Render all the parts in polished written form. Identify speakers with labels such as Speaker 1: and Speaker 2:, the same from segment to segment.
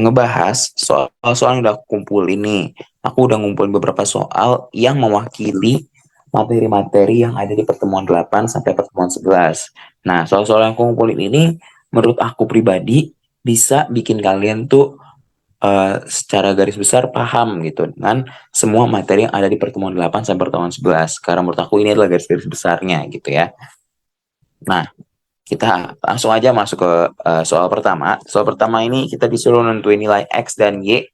Speaker 1: ngebahas soal-soal yang udah aku kumpulin nih. Aku udah ngumpulin beberapa soal yang mewakili materi-materi yang ada di pertemuan 8 sampai pertemuan 11. Nah, soal-soal yang aku kumpulin ini menurut aku pribadi bisa bikin kalian tuh secara garis besar paham gitu dengan semua materi yang ada di pertemuan 8 sampai pertemuan 11. Karena menurut aku ini adalah garis-garis besarnya gitu ya. Nah, kita langsung aja masuk ke soal pertama. Soal pertama ini kita disuruh nentuin nilai X dan Y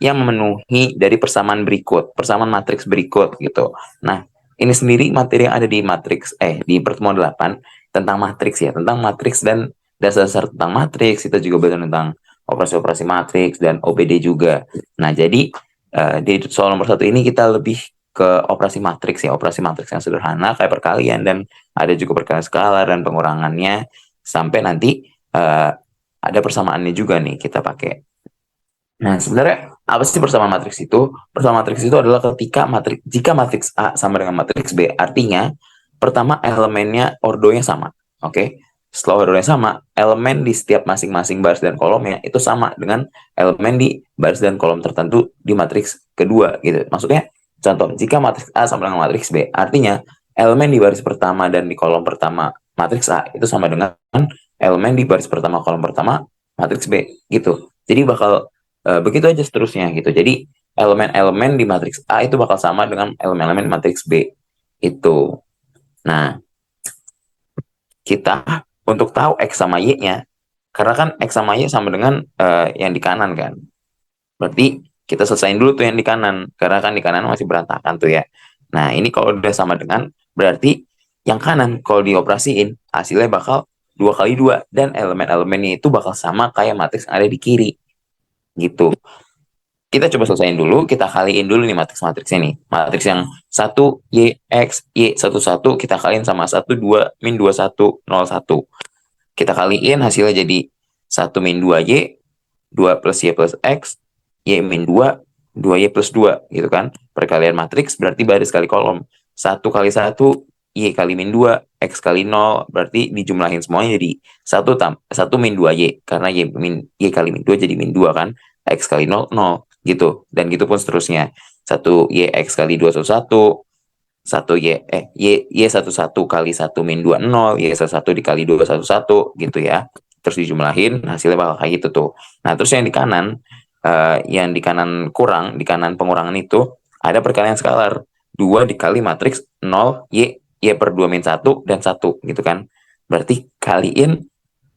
Speaker 1: yang memenuhi dari persamaan berikut, persamaan matriks berikut gitu. Nah, ini sendiri materi yang ada di matriks di pertemuan 8 tentang matriks ya, tentang matriks dan dasar-dasar tentang matriks. Kita juga belajar tentang operasi-operasi matriks dan OPD juga. Nah, jadi di soal nomor satu ini kita lebih ke operasi matriks yang sederhana kayak perkalian, dan ada juga perkalian skalar dan pengurangannya sampai nanti ada persamaannya juga nih kita pakai. Nah, sebenarnya apa sih persamaan matriks itu? Persamaan matriks itu adalah jika matriks A sama dengan matriks B, artinya pertama elemennya ordonya sama. Oke. Setelah ordonya sama, elemen di setiap masing-masing baris dan kolomnya itu sama dengan elemen di baris dan kolom tertentu di matriks kedua gitu. Maksudnya, contoh, jika matriks A sama dengan matriks B, artinya elemen di baris pertama dan di kolom pertama matriks A itu sama dengan elemen di baris pertama kolom pertama matriks B gitu. Jadi bakal begitu aja seterusnya gitu. Jadi elemen-elemen di matriks A itu bakal sama dengan elemen-elemen di matriks B itu. Nah, kita untuk tahu X sama Y-nya, karena kan X sama Y sama dengan yang di kanan kan. Berarti kita selesaiin dulu tuh yang di kanan, karena kan di kanan masih berantakan tuh ya. Nah, ini kalau udah sama dengan, berarti yang kanan kalau dioperasiin, hasilnya bakal 2 kali 2, dan elemen-elemennya itu bakal sama kayak matriks yang ada di kiri gitu. Kita coba selesaiin dulu, kita kaliin dulu nih matriks-matriks ini. Matriks yang 1 Y, X, Y, 1, 1, kita kaliin sama 1, 2, min 2, 1, 0, 1. Kita kaliin, hasilnya jadi 1 min 2Y, 2 plus Y plus X, Y min 2, 2Y plus 2, gitu kan. Perkalian matriks berarti baris kali kolom. 1 kali 1, Y kali min 2, X kali 0, berarti dijumlahin semuanya jadi 1 min 2Y, karena Y kali min 2 jadi min 2 kan. X kali 0, 0 gitu, dan gitu pun seterusnya. 1 YX kali 2, 1, 1 kali 1 min 2, 0, Y11 dikali 2, 1 gitu ya. Terus dijumlahin, hasilnya bakal kayak gitu tuh. Nah, terus yang di kanan kurang, di kanan pengurangan itu ada perkalian skalar. 2 dikali matriks 0, Y per 2 min 1 dan 1 gitu kan. Berarti kaliin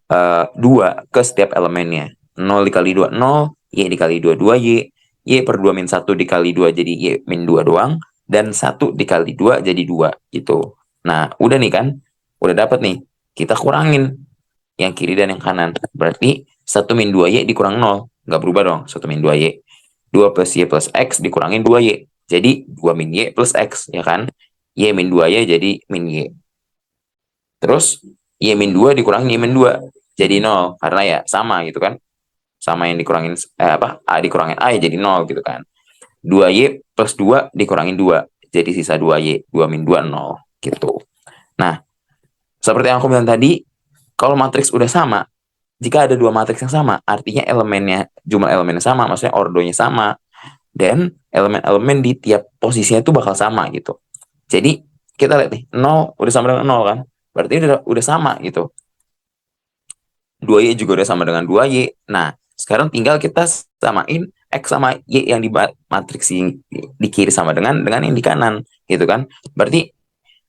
Speaker 1: 2 ke setiap elemennya. 0 dikali 2, 0, Y dikali 2, 2Y, Y per 2 min 1 dikali 2 jadi Y min 2 doang, dan 1 dikali 2 jadi 2 gitu. Nah, udah nih kan, udah dapat nih. Kita kurangin yang kiri dan yang kanan. Berarti 1 min 2Y dikurang 0, nggak berubah dong, 1 min 2Y. 2 plus Y plus X dikurangin 2Y. Jadi 2 min Y plus X, ya kan? Y min 2Y jadi min Y. Terus Y min 2 dikurangin Y min 2 jadi 0, karena ya sama gitu kan. Sama yang dikurangin A dikurangin A ya jadi 0 gitu kan. 2Y plus 2 dikurangin 2 jadi sisa 2Y, 2 min 2, 0 gitu. Nah, seperti yang aku bilang tadi, kalau matriks udah sama, jika ada dua matriks yang sama, artinya jumlah elemennya sama, maksudnya ordonya sama, dan elemen-elemen di tiap posisinya itu bakal sama gitu. Jadi kita lihat nih, 0 udah sama dengan 0 kan, berarti udah sama gitu. 2Y juga udah sama dengan 2Y. Nah, sekarang tinggal kita samain X sama Y yang di matriks di kiri sama dengan yang di kanan gitu kan. Berarti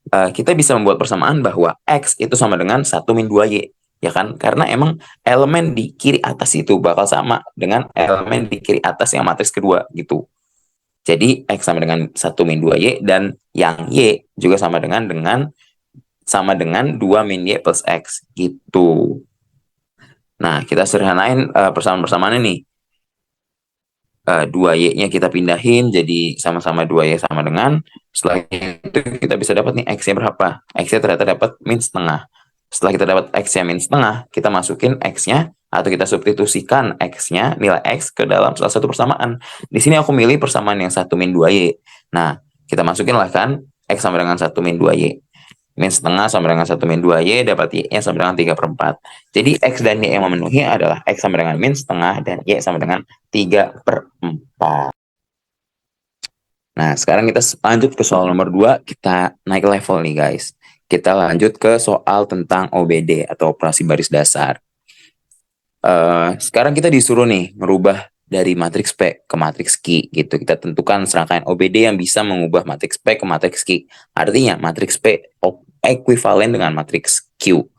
Speaker 1: kita bisa membuat persamaan bahwa X itu sama dengan 1 min 2Y, ya kan? Karena emang elemen di kiri atas itu bakal sama dengan elemen di kiri atas yang matriks kedua gitu. Jadi X sama dengan 1 min 2Y, dan yang Y juga sama dengan 2 min Y plus X gitu. Nah, kita sederhanain persamaan-persamaan ini. 2Y-nya kita pindahin jadi sama-sama 2Y sama dengan, setelah itu kita bisa dapat nih X-nya berapa. X-nya ternyata dapat min setengah. Setelah kita dapat X-nya min setengah, kita masukin X-nya atau kita substitusikan X-nya, nilai X ke dalam salah satu persamaan. Di sini aku milih persamaan yang 1 min 2Y. Nah, kita masukin lah kan X sama dengan 1 min 2Y. Min setengah sama dengan 1 min 2Y, dapat Y-nya sama dengan 3/4. Jadi X dan Y yang memenuhi adalah X sama dengan min setengah dan Y sama dengan 3/4. Nah, sekarang kita lanjut ke soal nomor 2. Kita naik level nih guys. Kita lanjut ke soal tentang OBD atau operasi baris dasar. Sekarang kita disuruh nih merubah dari matriks P ke matriks Q gitu. Kita tentukan serangkaian OBD yang bisa mengubah matriks P ke matriks Q. Artinya matriks P ekuivalen dengan matriks Q.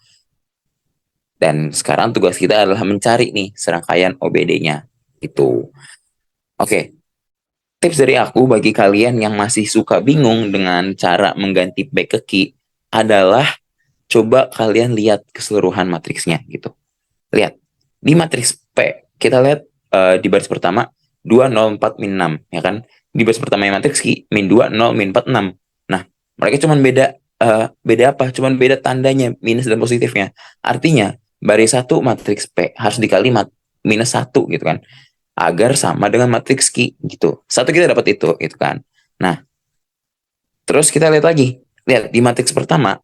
Speaker 1: Dan sekarang tugas kita adalah mencari nih serangkaian OBD-nya. Itu. Oke. Tips dari aku bagi kalian yang masih suka bingung dengan cara mengganti P ke Q adalah coba kalian lihat keseluruhan matriksnya gitu. Lihat. Di matriks P, kita lihat di baris pertama 2, 0, 4, min 6, ya kan? Di baris pertama yang matriks Q, min 2, 0, min 4, 6. Nah, mereka cuma beda apa? Cuma beda tandanya, minus dan positifnya. Artinya, baris 1 matriks P harus dikali minus 1 gitu kan. Agar sama dengan matriks Q gitu. Satu kita dapat itu gitu kan. Nah, terus kita lihat lagi. Lihat di matriks pertama,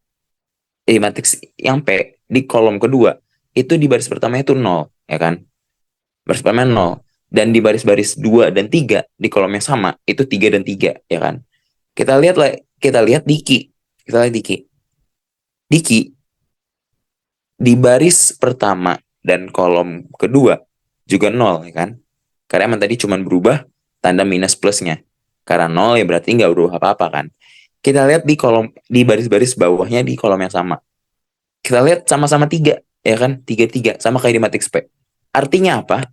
Speaker 1: di matriks yang P di kolom kedua itu di baris pertama itu 0, ya kan? Baris pertama 0. Dan di baris-baris 2 dan 3 di kolom yang sama itu 3 dan 3, ya kan? Kita lihat di Q. Kita lihat di Q. Di Q di baris pertama dan kolom kedua juga 0, ya kan? Karena emang tadi cuma berubah tanda minus plusnya. Karena 0 ya berarti nggak berubah apa-apa kan. Kita lihat di baris-baris bawahnya di kolom yang sama. Kita lihat sama-sama 3, ya kan? 3 sama kayak di matriks P. Artinya apa?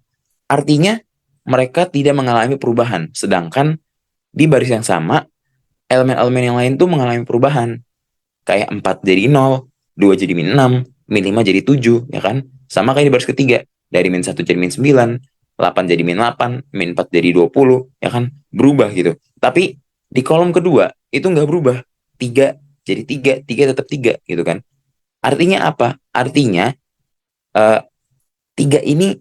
Speaker 1: Artinya mereka tidak mengalami perubahan. Sedangkan di baris yang sama, elemen-elemen yang lain tuh mengalami perubahan. Kayak 4 jadi 0, 2 jadi min 6, min 5 jadi 7, ya kan? Sama kayak di baris ketiga. Dari min 1 jadi min 9, 8 jadi min 8, min 4 jadi 20, ya kan? Berubah gitu. Tapi di kolom kedua, itu nggak berubah. 3 jadi 3, 3 tetap 3, gitu kan? Artinya apa? Artinya, 3 ini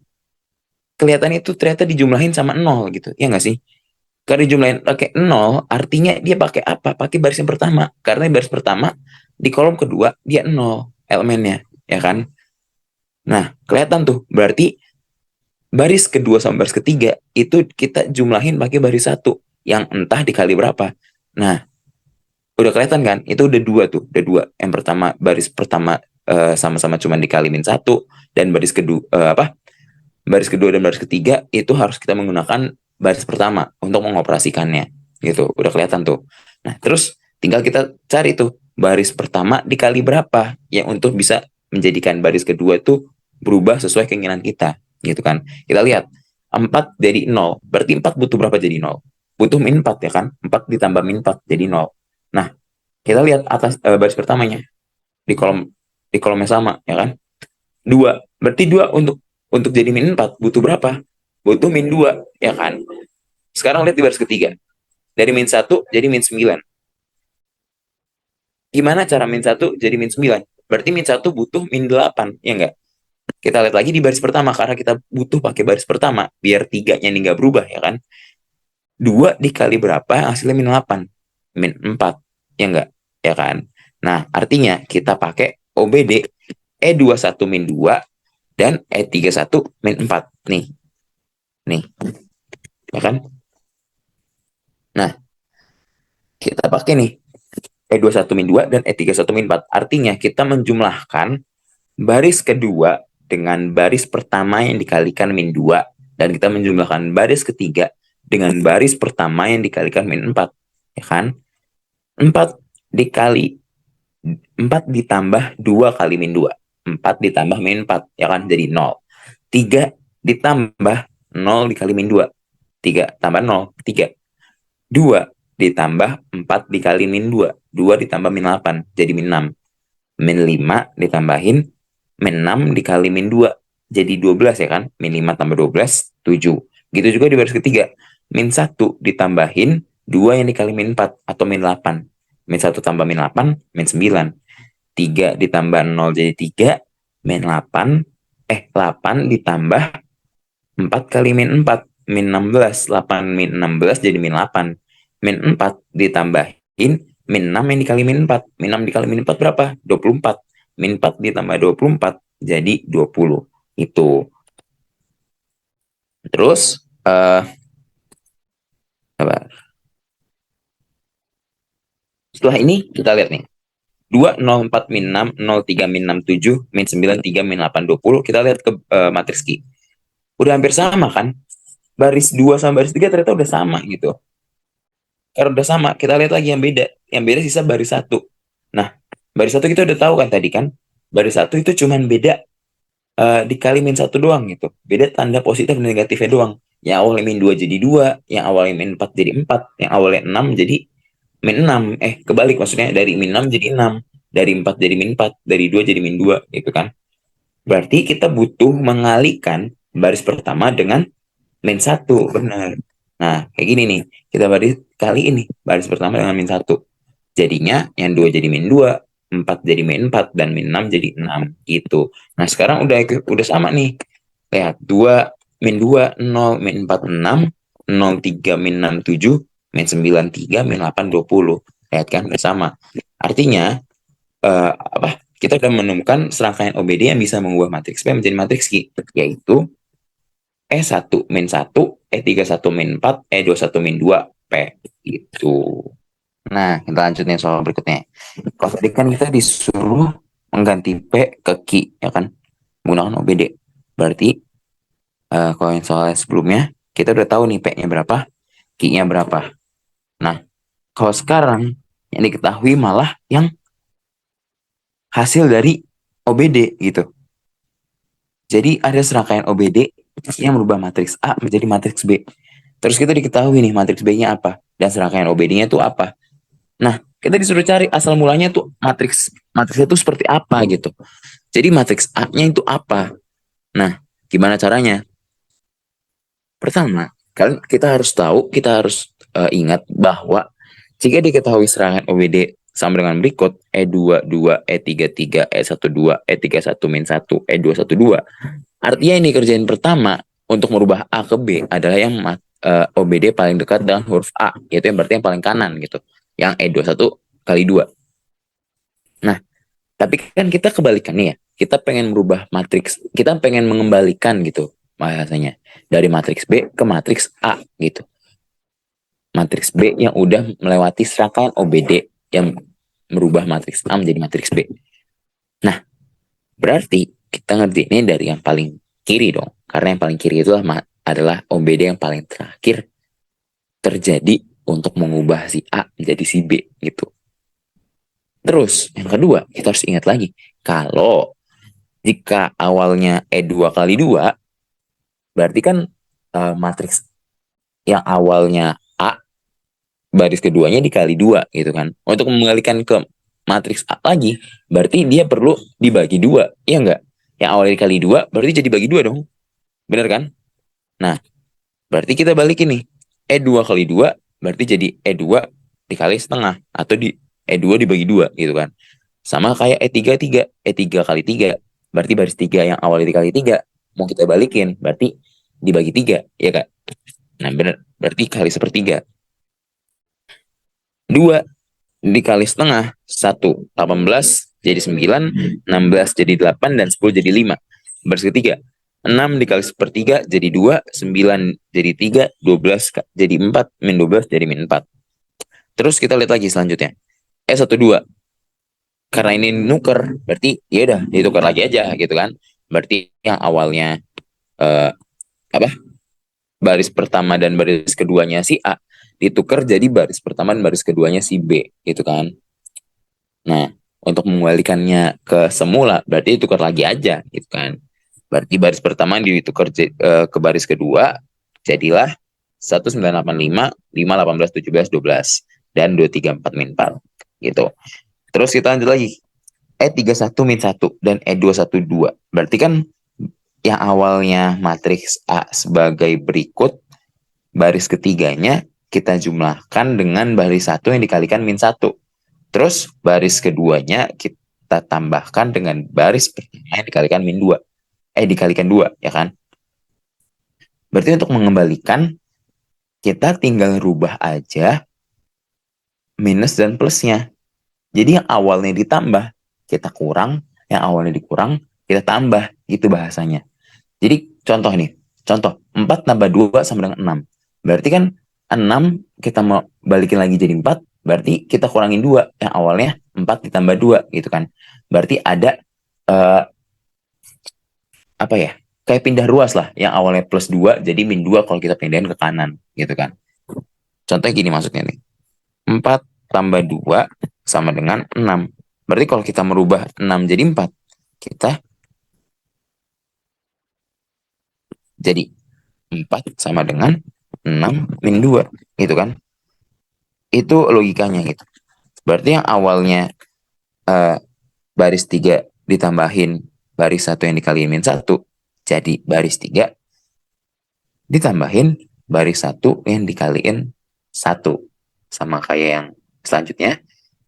Speaker 1: kelihatannya itu ternyata dijumlahin sama 0 gitu. Ya nggak sih? Karena dijumlahin pakai 0, artinya dia pakai apa? Pakai baris yang pertama. Karena baris pertama, di kolom kedua, dia 0 elemennya. Ya kan? Nah, kelihatan tuh. Berarti baris kedua sama baris ketiga, itu kita jumlahin pakai baris 1. Yang entah dikali berapa. Nah, udah kelihatan kan? Itu udah 2 tuh. Udah 2. Yang pertama, baris pertama sama-sama cuma dikali min 1. Dan baris kedua, baris kedua dan baris ketiga itu harus kita menggunakan baris pertama untuk mengoperasikannya gitu. Udah kelihatan tuh. Nah, terus tinggal kita cari tuh baris pertama dikali berapa yang untuk bisa menjadikan baris kedua itu berubah sesuai keinginan kita gitu kan. Kita lihat 4 jadi 0. Berarti 4 butuh berapa jadi 0? Butuh min 4, ya kan? 4 ditambah min 4 jadi 0. Nah, kita lihat atas baris pertamanya di kolom yang sama, ya kan? 2. Berarti 2 untuk jadi min 4 butuh berapa? Butuh min 2, ya kan? Sekarang lihat di baris ketiga. Dari min 1 jadi min 9. Gimana cara min 1 jadi min 9? Berarti min 1 butuh min 8, ya enggak? Kita lihat lagi di baris pertama, karena kita butuh pakai baris pertama, biar 3-nya ini enggak berubah, ya kan? 2 dikali berapa hasilnya min 8? Min 4, ya enggak? Ya kan? Nah, artinya kita pakai OBD E21 min 2 dan E31 min 4. Nih, ya kan? Nah, kita pakai nih E21 min 2 dan E31 min 4. Artinya kita menjumlahkan baris kedua dengan baris pertama yang dikalikan min 2 dan kita menjumlahkan baris ketiga dengan baris pertama yang dikalikan min 4. Ya kan? 4 dikali 4 ditambah 2 kali min 2. 4 ditambah min 4, ya kan? Jadi 0. 3 ditambah 0 dikali min 2. 3 tambah 0, 3. 2 ditambah 4 dikali min 2. 2 ditambah min 8, jadi min 6. Min 5 ditambahin min 6 dikali min 2. Jadi 12, ya kan? Min 5 tambah 12, 7. Gitu juga di baris ketiga. Min 1 ditambahin 2 yang dikali min 4 atau min 8. Min 1 tambah min 8, min 9. 3 ditambah 0 jadi 3, min 8. 8 ditambah 4 kali min 4, min 16. 8 min 16 jadi min 8. Min 4 ditambahin min 6 yang dikali min 4. Min 6 dikali min 4 berapa? 24. Min 4 ditambah 24 jadi 20. Itu. Terus apa? Setelah ini kita lihat nih. 2, 0, 4, min 6, 0, 3, min 6, 7, min 9, 3, min 8, 20. Kita lihat ke matriks Q. Udah hampir sama kan? Baris 2 sama baris 3 ternyata udah sama gitu. Karena udah sama, kita lihat lagi yang beda. Yang beda sisa baris 1. Nah, baris 1 kita udah tahu kan tadi kan? Baris 1 itu cuman beda dikali min 1 doang gitu. Beda tanda positif dan negatifnya doang. Yang awalnya min 2 jadi 2, yang awalnya min 4 jadi 4, yang awalnya 6 jadi min 6. Kebalik maksudnya, dari min 6 jadi 6, dari 4 jadi min 4, dari 2 jadi min 2 gitu kan. Berarti kita butuh mengalihkan baris pertama dengan min 1, benar. Nah, kayak gini nih. Kita baris kali ini baris pertama dengan min 1. Jadinya yang 2 jadi min 2, 4 jadi min 4, dan min 6 jadi 6 gitu. Nah, sekarang udah sama nih. Lihat, 2 min 2 0, min 4 6, 0 3 min 6 7, min 9 3, min 8 20. Lihat kan, udah sama. Artinya apa? Kita sudah menemukan serangkaian OBD yang bisa mengubah matriks P menjadi matriks Q, yaitu E1 min 1, E31 min 4, E21 min 2, P. Gitu. Nah, kita lanjutin soal berikutnya. Kalau tadi kan kita disuruh mengganti P ke Q, ya kan? Menggunakan OBD. Berarti, kalau yang soal sebelumnya, kita udah tahu nih P-nya berapa, Q-nya berapa. Nah, kalau sekarang, yang diketahui malah yang hasil dari OBD gitu. Jadi ada serangkaian OBD yang merubah matriks A menjadi matriks B. Terus kita diketahui nih matriks B-nya apa dan serangkaian OBD-nya itu apa. Nah, kita disuruh cari asal mulanya tuh matriksnya itu seperti apa gitu. Jadi matriks A-nya itu apa? Nah, gimana caranya? Pertama, kita harus tahu, kita harus ingat bahwa jika diketahui serangkaian OBD sama dengan berikut, E22, E33, E12, E31 min 1, E212. Artinya ini kerjaan pertama untuk merubah A ke B adalah yang OBD paling dekat dengan huruf A, yaitu yang berarti yang paling kanan gitu, yang E21 kali 2. Nah, tapi kan kita kebalikannya ya, kita pengen merubah matriks, kita pengen mengembalikan gitu bahasanya, dari matriks B ke matriks A gitu. Matriks B yang udah melewati serangkaian OBD yang merubah matriks A menjadi matriks B. Nah, berarti kita ngerti ini dari yang paling kiri dong, karena yang paling kiri itu adalah OBD yang paling terakhir terjadi untuk mengubah si A menjadi si B gitu. Terus yang kedua, kita harus ingat lagi kalau jika awalnya E2 kali 2, berarti kan matriks yang awalnya A baris keduanya dikali 2 gitu kan. Untuk mengembalikan ke matriks A lagi, berarti dia perlu dibagi 2, iya enggak? Yang awalnya dikali 2 berarti jadi bagi 2 dong. Bener kan? Nah, berarti kita balik ini. E2 kali 2 berarti jadi E2 dikali setengah, atau E2 dibagi 2 gitu kan. Sama kayak E33, E3 kali 3 berarti baris 3 yang awalnya dikali 3 mau kita balikin berarti dibagi 3, ya kan? Nah, bener, berarti kali sepertiga. 2 dikali setengah, 1, 18 jadi 9, 16 jadi 8, dan 10 jadi 5. Baris ketiga, 6 dikali sepertiga jadi 2, 9 jadi 3, 12 jadi 4, min 12 jadi min 4. Terus kita lihat lagi selanjutnya. E12. Karena ini nuker, berarti ya udah ditukar lagi aja gitu kan. Berarti yang awalnya apa? Baris pertama dan baris keduanya si A ditukar jadi baris pertama dan baris keduanya si B gitu kan. Nah, untuk mengembalikannya ke semula berarti ditukar lagi aja gitu kan. Berarti baris pertama ditukar ke baris kedua, jadilah 1985, 5, 18, 17, 12, dan 234 min 4 gitu. Terus kita lanjut lagi. E31 min 1 dan E212. Berarti kan yang awalnya matriks A sebagai berikut, baris ketiganya kita jumlahkan dengan baris 1 yang dikalikan min 1. Terus baris keduanya kita tambahkan dengan baris pertama yang dikalikan min 2. Dikalikan 2, ya kan? Berarti untuk mengembalikan, kita tinggal rubah aja minus dan plusnya. Jadi yang awalnya ditambah, kita kurang, yang awalnya dikurang, kita tambah, gitu bahasanya. Jadi contoh nih, contoh 4 tambah 2 sama dengan 6. Berarti kan 6 kita mau balikin lagi jadi 4, berarti kita kurangin 2. Yang awalnya 4 ditambah 2 gitu kan. Berarti ada uh, apa ya? Kayak pindah ruas lah, yang awalnya plus 2 jadi min 2 kalau kita pindahin ke kanan gitu kan. Contohnya gini maksudnya nih. 4 tambah 2 sama dengan 6. Berarti kalau kita merubah 6 jadi 4, kita jadi 4 sama dengan 6 min 2 gitu kan. Itu logikanya gitu. Berarti yang awalnya uh, baris 3 ditambahin baris 1 yang dikaliin min 1, jadi baris 3 ditambahin baris 1 yang dikaliin 1. Sama kayak yang selanjutnya,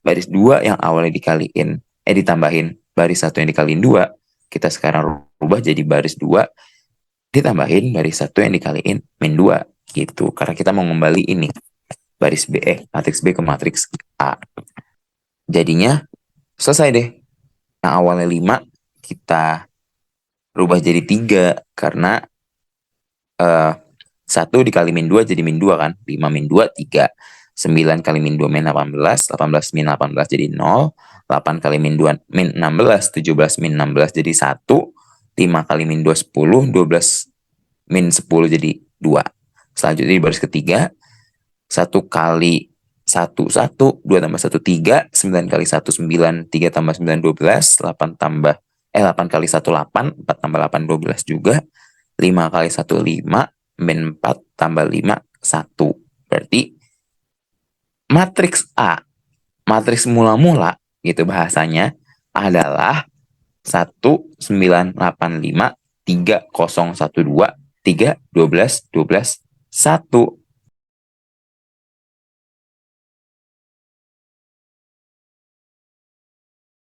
Speaker 1: baris 2 yang awalnya ditambahin baris 1 yang dikaliin 2, kita sekarang rubah jadi baris 2 ditambahin baris 1 yang dikaliin min 2 gitu. Karena kita mau kembali ini baris matriks B ke matriks A. Jadinya selesai deh. Yang awalnya 5 kita rubah jadi 3 karena 1 dikali min 2 jadi min 2 kan. 5 min 2, 3. 9 kali min 2 min 18. 18 min 18 jadi 0. 8 kali min 2 min 16. 17 min 16 jadi 1. 5 kali min 2, 10. 12 min 10 jadi 2. Selanjutnya di baris ketiga, 1 kali 1, 1. 2 tambah 1, 3. 9 kali 1, 9. 3 tambah 9, 12. 8 kali 1, 8. 4 tambah 8, 12 juga. 5 kali 1, 5. Min 4 tambah 5, 1. Berarti matriks A, matriks mula-mula gitu bahasanya, adalah 1985, 3012, 3, 12, 12, 1.